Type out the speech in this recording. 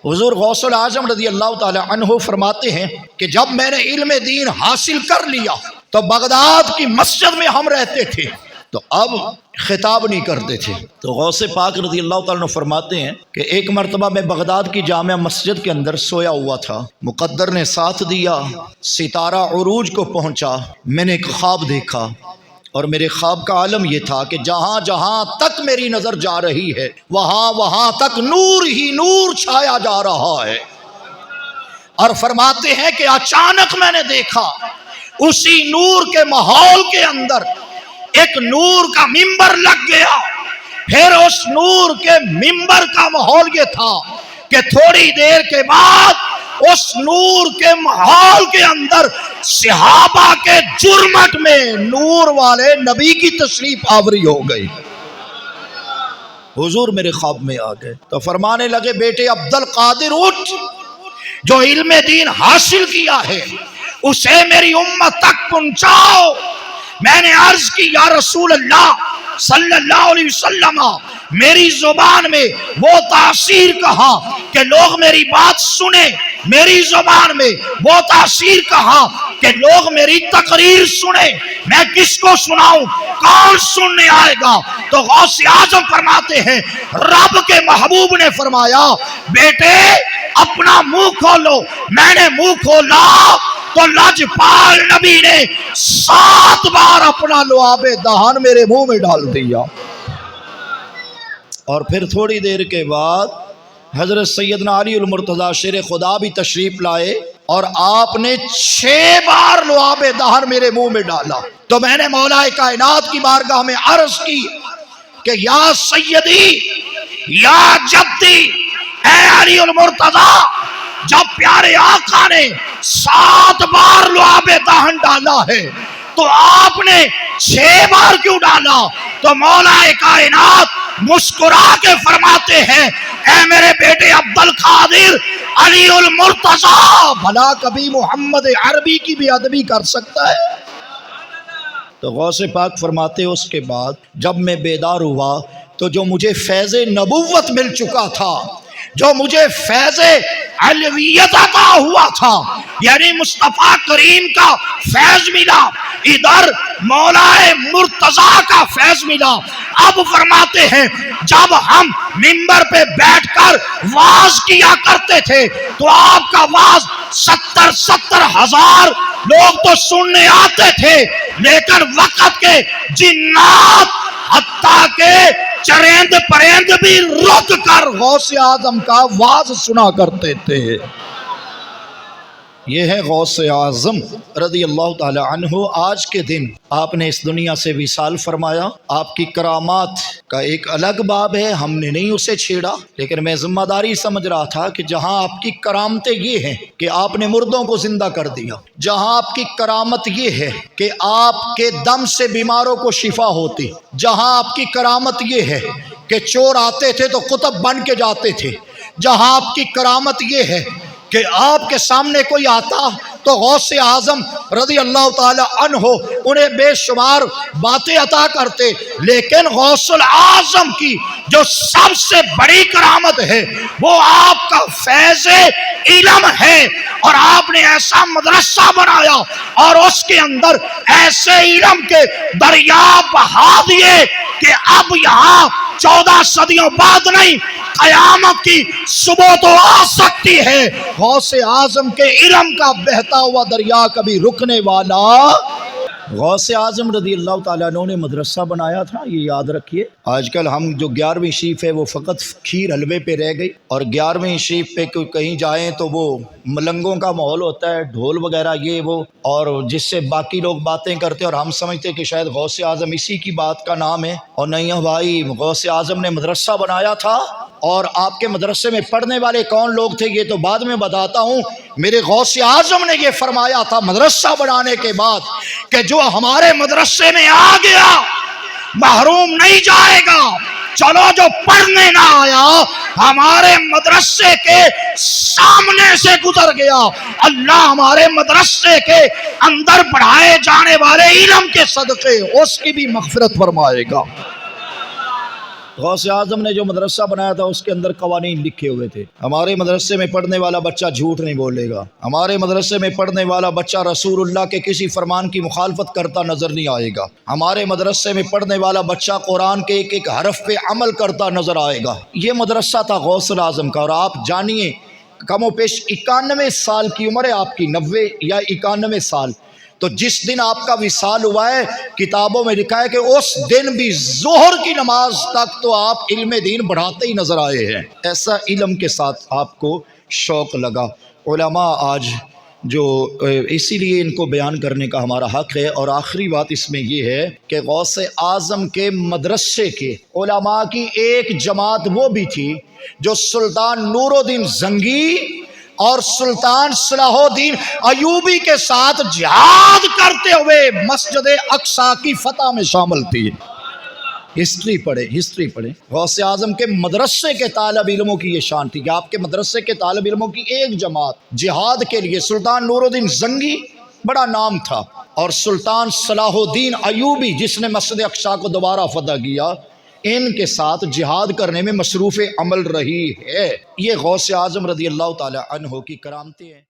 حضور غوث العظم رضی اللہ تعالی عنہ فرماتے ہیں کہ جب میں نے علم دین حاصل کر لیا تو بغداد کی مسجد میں ہم رہتے تھے تو اب خطاب نہیں کرتے تھے۔ تو غوث پاک رضی اللہ تعالیٰ عنہ فرماتے ہیں کہ ایک مرتبہ میں بغداد کی جامع مسجد کے اندر سویا ہوا تھا، مقدر نے ساتھ دیا، ستارہ عروج کو پہنچا، میں نے ایک خواب دیکھا اور میرے خواب کا عالم یہ تھا کہ جہاں جہاں تک میری نظر جا رہی ہے وہاں وہاں تک نور ہی نور چھایا جا رہا ہے۔ اور فرماتے ہیں کہ اچانک میں نے دیکھا اسی نور کے ماحول کے اندر ایک نور کا منبر لگ گیا۔ پھر اس نور کے منبر کا ماحول یہ تھا کہ تھوڑی دیر کے بعد اس نور کے ماحول کے اندر صحابہ کے جرمٹ میں نور والے نبی کی تشریف آوری ہو گئی۔ حضور میرے خواب میں آ گئے تو فرمانے لگے بیٹے عبد القادر اٹھ، جو علم دین حاصل کیا ہے اسے میری امت تک پہنچاؤ۔ میں نے عرض کی یا رسول اللہ صلی اللہ علیہ وسلم، میری زبان میں وہ تاثیر کہا کہ لوگ میری بات سنیں، میری زبان میں وہ تاثیر کہا کہ لوگ میری تقریر سنیں، میں کس کو سناؤں، کون سننے آئے گا؟ تو غوث اعظم فرماتے ہیں رب کے محبوب نے فرمایا بیٹے اپنا منہ کھولو۔ میں نے منہ کھولا تو لاجپال نبی نے 7 بار اپنا لعاب دہن میرے منہ میں ڈال دیا۔ اور پھر تھوڑی دیر کے بعد حضرت سیدنا علی المرتضیٰ شیر خدا بھی تشریف لائے اور آپ نے 6 بار لعاب دہن میرے منہ میں ڈالا۔ تو میں نے مولا کائنات کی بارگاہ میں عرض کی کہ یا سیدی یا جدی اے علی المرتضیٰ، جب پیارے آقا نے 7 بار لعاب دہن ڈالا ہے تو آپ نے 6 بار کیوں ڈالا؟ تو مولا کائنات مسکرا کے فرماتے ہیں اے میرے بیٹے عبد القادر علی المرتضیٰ، بھلا کبھی محمد عربی کی بھی ادبی کر سکتا ہے؟ تو غوث پاک فرماتے اس کے بعد جب میں بیدار ہوا تو جو مجھے فیض نبوت مل چکا تھا، جو مجھے فیض علویت عطا ہوا تھا، یعنی مصطفیٰ کریم کا فیض ملا، ادھر مولا مرتضیٰ کا فیض ملا۔ اب فرماتے ہیں جب ہم منبر پہ بیٹھ کر واز کیا کرتے تھے تو آپ کا واز 70 ہزار لوگ تو سننے آتے تھے، لیکن وقت کے جنات حتیٰ کہ چرند پرند بھی رک کر غوث اعظم کا واز سنا کرتے تھے۔ یہ ہے غوث اعظم رضی اللہ تعالی عنہ۔ آج کے دن آپ نے اس دنیا سے وصال فرمایا۔ آپ کی کرامات کا ایک الگ باب ہے، ہم نے نہیں اسے چھیڑا، لیکن میں ذمہ داری سمجھ رہا تھا کہ جہاں آپ کی کرامتیں یہ ہیں کہ آپ نے مردوں کو زندہ کر دیا، جہاں آپ کی کرامت یہ ہے کہ آپ کے دم سے بیماروں کو شفا ہوتی، جہاں آپ کی کرامت یہ ہے کہ چور آتے تھے تو قطب بن کے جاتے تھے، جہاں آپ کی کرامت یہ ہے کہ آپ کے سامنے کوئی آتا تو غوث اعظم رضی اللہ تعالی عنہ انہیں بے شمار باتیں عطا کرتے، لیکن غوث العظم کی جو سب سے بڑی کرامت ہے وہ آپ کا فیض علم ہے، اور آپ نے ایسا مدرسہ بنایا اور اس کے اندر ایسے علم کے دریا بہا دیے کہ اب یہاں 14 صدیوں بعد نہیں، قیامت کی صبح تو آ سکتی ہے، غوث اعظم کے علم کا بہتا ہوا دریا کبھی رکنے والا۔ غوث اعظم رضی اللہ تعالیٰ عنہ نے مدرسہ بنایا تھا، یہ یاد رکھیے۔ آج کل ہم جو 11ویں شریف ہے وہ فقط کھیر حلوے پہ رہ گئی، اور 11ویں شریف پہ کہیں جائیں تو وہ ملنگوں کا ماحول ہوتا ہے، ڈھول وغیرہ یہ وہ، اور جس سے باقی لوگ باتیں کرتے اور ہم سمجھتے کہ شاید غوث اعظم اسی کی بات کا نام ہے، اور نہیں ہے بھائی، غوث اعظم نے مدرسہ بنایا تھا۔ اور آپ کے مدرسے میں پڑھنے والے کون لوگ تھے یہ تو بعد میں بتاتا ہوں۔ میرے غوث اعظم نے یہ فرمایا تھا مدرسہ بنانے کے بعد کہ جو ہمارے مدرسے میں آ گیا محروم نہیں جائے گا، چلو جو پڑھنے نہ آیا ہمارے مدرسے کے سامنے سے گزر گیا، اللہ ہمارے مدرسے کے اندر پڑھائے جانے والے علم کے صدقے اس کی بھی مغفرت فرمائے گا۔ غوث اعظم نے جو مدرسہ بنایا تھا اس کے اندر قوانین لکھے ہوئے تھے، ہمارے مدرسے میں پڑھنے والا بچہ جھوٹ نہیں بولے گا، ہمارے مدرسے میں پڑھنے والا بچہ رسول اللہ کے کسی فرمان کی مخالفت کرتا نظر نہیں آئے گا، ہمارے مدرسے میں پڑھنے والا بچہ قرآن کے ایک ایک حرف پہ عمل کرتا نظر آئے گا۔ یہ مدرسہ تھا غوث اعظم کا، اور آپ جانیے کم و بیش 91 سال کی عمر ہے آپ کی، 90 یا 91 سال، تو جس دن آپ کا وصال ہوا ہے کتابوں میں لکھا ہے کہ اس دن بھی ظہر کی نماز تک تو آپ علم دین بڑھاتے ہی نظر آئے ہیں، ایسا علم کے ساتھ آپ کو شوق لگا۔ علماء آج جو اسی لیے ان کو بیان کرنے کا ہمارا حق ہے۔ اور آخری بات اس میں یہ ہے کہ غوث اعظم کے مدرسے کے علماء کی ایک جماعت وہ بھی تھی جو سلطان نور الدین زنگی اور سلطان صلاح الدین ایوبی کے ساتھ جہاد کرتے ہوئے مسجد اقصی کی فتح میں شامل تھی۔ ہسٹری پڑھیں غوث اعظم کے مدرسے کے طالب علموں کی یہ شان تھی کہ آپ کے مدرسے کے طالب علموں کی ایک جماعت جہاد کے لیے، سلطان نور الدین زنگی بڑا نام تھا، اور سلطان صلاح الدین ایوبی جس نے مسجد اقصی کو دوبارہ فتح کیا، ان کے ساتھ جہاد کرنے میں مصروف عمل رہی ہے۔ یہ غوث اعظم رضی اللہ تعالی عنہ کی کرامتیں ہیں۔